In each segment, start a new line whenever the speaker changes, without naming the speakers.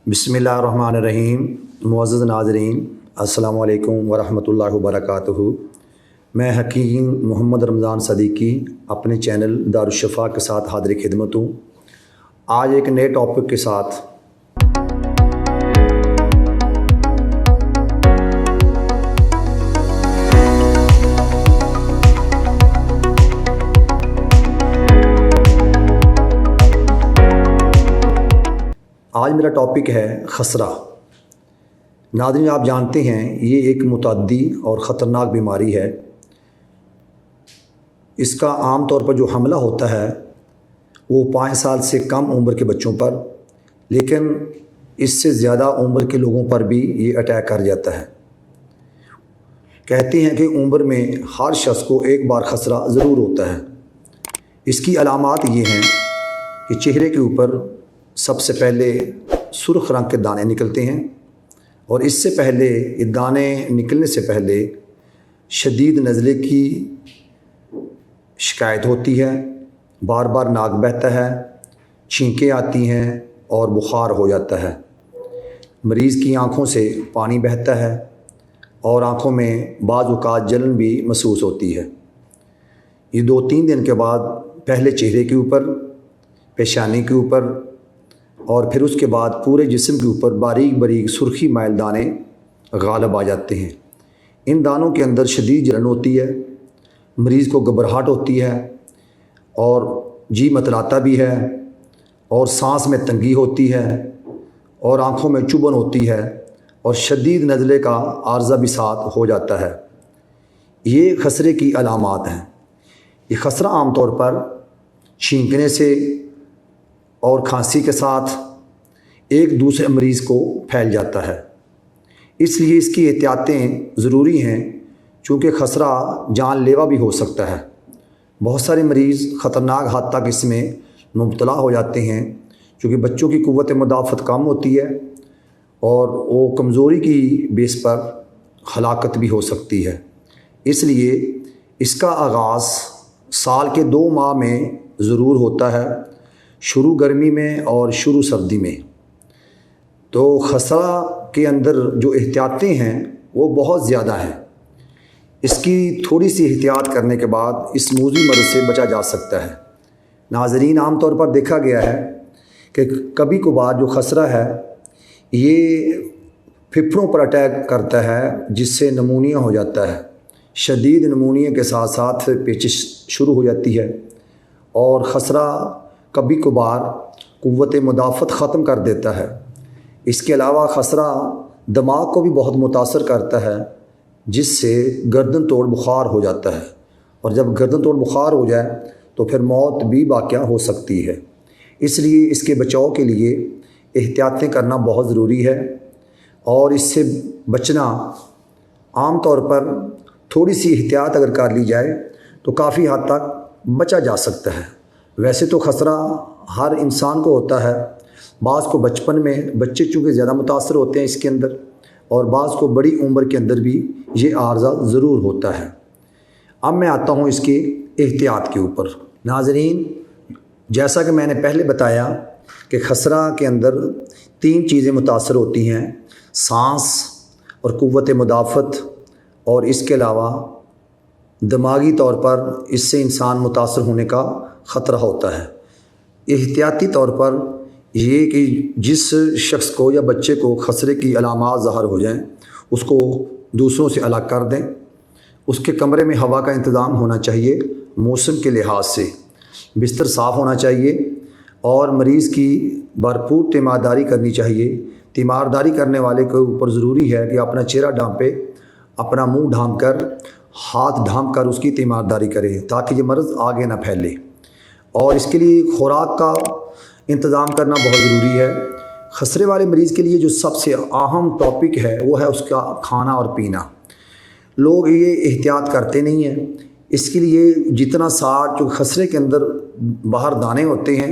बिस्मिल्लाहिर्रहमानिर्रहीम। मुअज़्ज़ज़ नाज़रीन, अस्सलामु अलैकुम वरहमतुल्लाहि वबरकातुहू। मैं हकीम मोहम्मद रमज़ान सदीकी अपने चैनल दारुश्शफ़ा के साथ हाज़िर खिदमत हूँ। आज एक नए टॉपिक के साथ आज मेरा टॉपिक है खसरा। नाज़रीन, आप जानते हैं ये एक मुतअद्दी और ख़तरनाक बीमारी है। इसका आम तौर पर जो हमला होता है वो 5 साल से कम उम्र के बच्चों पर, लेकिन इससे ज़्यादा उम्र के लोगों पर भी ये अटैक कर जाता है। कहते हैं कि उम्र में हर शख्स को एक बार खसरा ज़रूर होता है। इसकी अलामात ये हैं कि चेहरे के ऊपर सबसे पहले सुर्ख रंग के दाने निकलते हैं, और इससे पहले ये दाने निकलने से पहले शदीद नज़ले की शिकायत होती है, बार बार नाक बहता है, छींकें आती हैं और बुखार हो जाता है। मरीज़ की आँखों से पानी बहता है और आँखों में बाज़ औक़ात जलन भी महसूस होती है। ये 2-3 दिन के बाद पहले चेहरे के ऊपर, पेशानी के ऊपर और फिर उसके बाद पूरे जिस्म के ऊपर बारीक बारीक सुर्खी माइल दाने गालिब आ जाते हैं। इन दानों के अंदर शदीद जलन होती है, मरीज़ को घबराहट होती है और जी मतलाता भी है, और सांस में तंगी होती है और आँखों में चुभन होती है और शदीद नज़ले का आर्ज़ा भी साथ हो जाता है। ये खसरे की अलामात हैं। ये खसरा आम तौर पर छींकने से और खांसी के साथ एक दूसरे मरीज़ को फैल जाता है। इसलिए इसकी एहतियातें ज़रूरी हैं, चूँकि खसरा जानलेवा भी हो सकता है। बहुत सारे मरीज़ ख़तरनाक हद तक इसमें मुब्तला हो जाते हैं, क्योंकि बच्चों की क़ुव्वत मुदाफ़त कम होती है और वो कमज़ोरी की बेस पर हलाकत भी हो सकती है। इसलिए इसका आगाज़ साल के 2 माह में ज़रूर होता है, शुरू गर्मी में और शुरू सर्दी में। तो खसरा के अंदर जो एहतियातें हैं वो बहुत ज़्यादा हैं। इसकी थोड़ी सी एहतियात करने के बाद इस मूज़ी मर्ज़ से बचा जा सकता है। नाज़रीन, आम तौर पर देखा गया है कि कभी कभार जो खसरा है ये फेफड़ों पर अटैक करता है, जिससे नमूनिया हो जाता है। शदीद नमूनिया के साथ साथ फिर पेचिश शुरू हो जाती है, और खसरा कभी कभार क़ुव्वत मुदाफ़त ख़त्म कर देता है। इसके अलावा खसरा दिमाग को भी बहुत मुतासर करता है, जिससे गर्दन तोड़ बुखार हो जाता है, और जब गर्दन तोड़ बुखार हो जाए तो फिर मौत भी वाक़या हो सकती है। इसलिए इसके बचाव के लिए एहतियातें करना बहुत ज़रूरी है, और इससे बचना आम तौर पर थोड़ी सी एहतियात अगर कर ली जाए तो काफ़ी हद तक बचा जा सकता है। वैसे तो खसरा हर इंसान को होता है, बाज़ को बचपन में, बच्चे चूँकि ज़्यादा मुतासर होते हैं इसके अंदर, और बाज़ को बड़ी उम्र के अंदर भी ये आर्ज़ा ज़रूर होता है। अब मैं आता हूँ इसके एहतियात के ऊपर। नाज़रीन, जैसा कि मैंने पहले बताया कि खसरा के अंदर 3 चीज़ें मुतासर होती हैं, सांस और क़ुव्वत मुदाफ़त, और इसके अलावा दिमागी तौर पर इससे इंसान मुतासर होने का ख़तरा होता है। एहतियाती तौर पर ये कि जिस शख्स को या बच्चे को खसरे की अलामात ज़ाहिर हो जाएं, उसको दूसरों से अलग कर दें। उसके कमरे में हवा का इंतज़ाम होना चाहिए, मौसम के लिहाज से बिस्तर साफ़ होना चाहिए, और मरीज़ की भरपूर तीमारदारी करनी चाहिए। तीमारदारी करने वाले के ऊपर ज़रूरी है कि अपना चेहरा ढांपे, अपना मुँह ढांप कर, हाथ ढांप कर उसकी तीमारदारी करे, ताकि ये मर्ज़ आगे ना फैले। और इसके लिए खुराक का इंतज़ाम करना बहुत ज़रूरी है। खसरे वाले मरीज़ के लिए जो सबसे अहम टॉपिक है वो है उसका खाना और पीना। लोग ये एहतियात करते नहीं हैं। इसके लिए जितना साठ जो खसरे के अंदर बाहर दाने होते हैं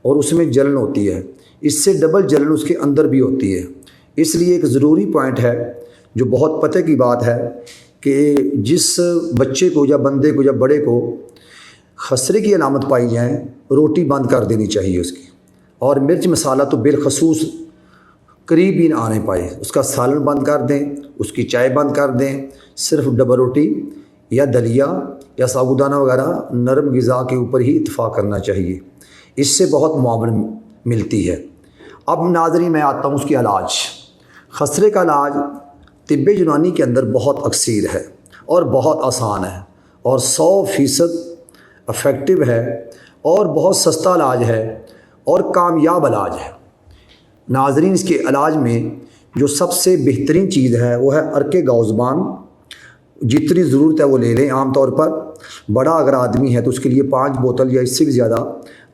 और उसमें जलन होती है, इससे डबल जलन उसके अंदर भी होती है। इसलिए एक ज़रूरी पॉइंट है जो बहुत पते की बात है कि जिस बच्चे को या बंदे को या बड़े को खसरे की अलामत पाई जाए, रोटी बंद कर देनी चाहिए उसकी, और मिर्च मसाला तो बिलखसूस قریب بھی نہ آنے پائے، اس کا سالن بند کر دیں، اس کی چائے بند کر دیں، صرف ڈبل روٹی یا دلیا یا سابودانہ وغیرہ نرم غذا کے اوپر ہی اتفاق کرنا چاہیے، اس سے بہت معاون ملتی ہے۔ اب ناظرین میں آتا ہوں اس کے علاج۔ خسرے کا علاج طب یونانی کے اندر بہت اکثیر ہے اور بہت آسان ہے اور 100% افیکٹو ہے اور بہت سستا علاج ہے اور کامیاب علاج ہے۔ ناظرین اس کے علاج میں جو سب سے بہترین چیز ہے وہ ہے عرق گاؤزبان۔ جتنی ضرورت ہے وہ لے لیں، عام طور پر بڑا اگر آدمی ہے تو اس کے لیے 5 بوتل یا اس سے بھی زیادہ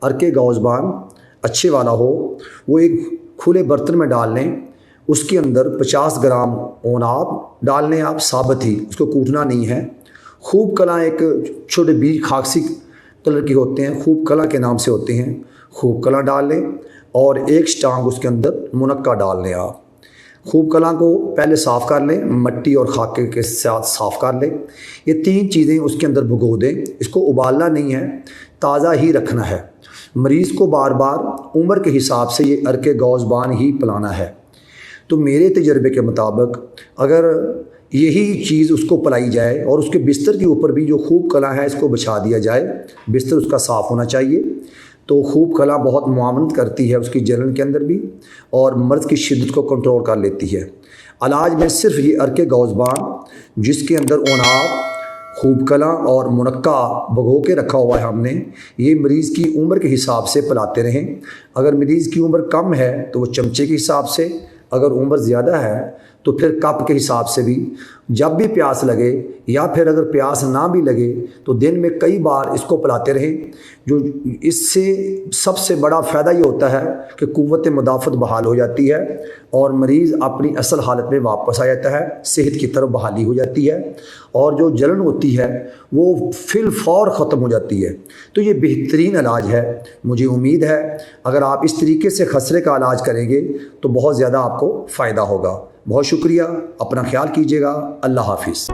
عرق گاؤزبان اچھے والا ہو، وہ ایک کھلے برتن میں ڈال لیں، اس کے اندر 50 گرام اوناب ڈال لیں، آپ ثابت ہی، اس کو کوٹنا نہیں ہے۔ خوب کلاں ایک چھوٹے بیج خاکسی کلر کے ہوتے ہیں، خوب کلاں کے نام سے ہوتے ہیں، خوب کلاں ڈال لیں اور ایک سٹانگ اس کے اندر منقع ڈال لیں۔ آپ خوب کلاں کو پہلے صاف کر لیں، مٹی اور خاکے کے ساتھ صاف کر لیں، یہ 3 چیزیں اس کے اندر بھگو دیں، اس کو ابالنا نہیں ہے، تازہ ہی رکھنا ہے۔ مریض کو بار بار عمر کے حساب سے یہ عرق گاؤزبان ہی پلانا ہے۔ تو میرے تجربے کے مطابق اگر یہی چیز اس کو پلائی جائے اور اس کے بستر کے اوپر بھی جو خوب کلاں ہے اس کو بچھا دیا جائے، بستر اس کا صاف ہونا چاہیے، تو خوب کلاں بہت معاونت کرتی ہے اس کی جلن کے اندر بھی اور مرض کی شدت کو کنٹرول کر لیتی ہے۔ علاج میں صرف یہ عرق گاؤزبان جس کے اندر اوناب، خوب کلاں اور منقع بھگو کے رکھا ہوا ہے ہم نے، یہ مریض کی عمر کے حساب سے پلاتے رہیں۔ اگر مریض کی عمر کم ہے تو وہ چمچے کے حساب سے، اگر عمر زیادہ ہے تو پھر کپ کے حساب سے بھی، جب بھی پیاس لگے یا پھر اگر پیاس نہ بھی لگے تو دن میں کئی بار اس کو پلاتے رہیں۔ جو اس سے سب سے بڑا فائدہ یہ ہوتا ہے کہ قوت مدافعت بحال ہو جاتی ہے اور مریض اپنی اصل حالت میں واپس آ جاتا ہے، صحت کی طرف بحالی ہو جاتی ہے اور جو جلن ہوتی ہے وہ فی الفور ختم ہو جاتی ہے۔ تو یہ بہترین علاج ہے۔ مجھے امید ہے اگر آپ اس طریقے سے خسرے کا علاج کریں گے تو بہت زیادہ آپ کو فائدہ ہوگا۔ بہت شکریہ، اپنا خیال کیجیے گا، اللہ حافظ۔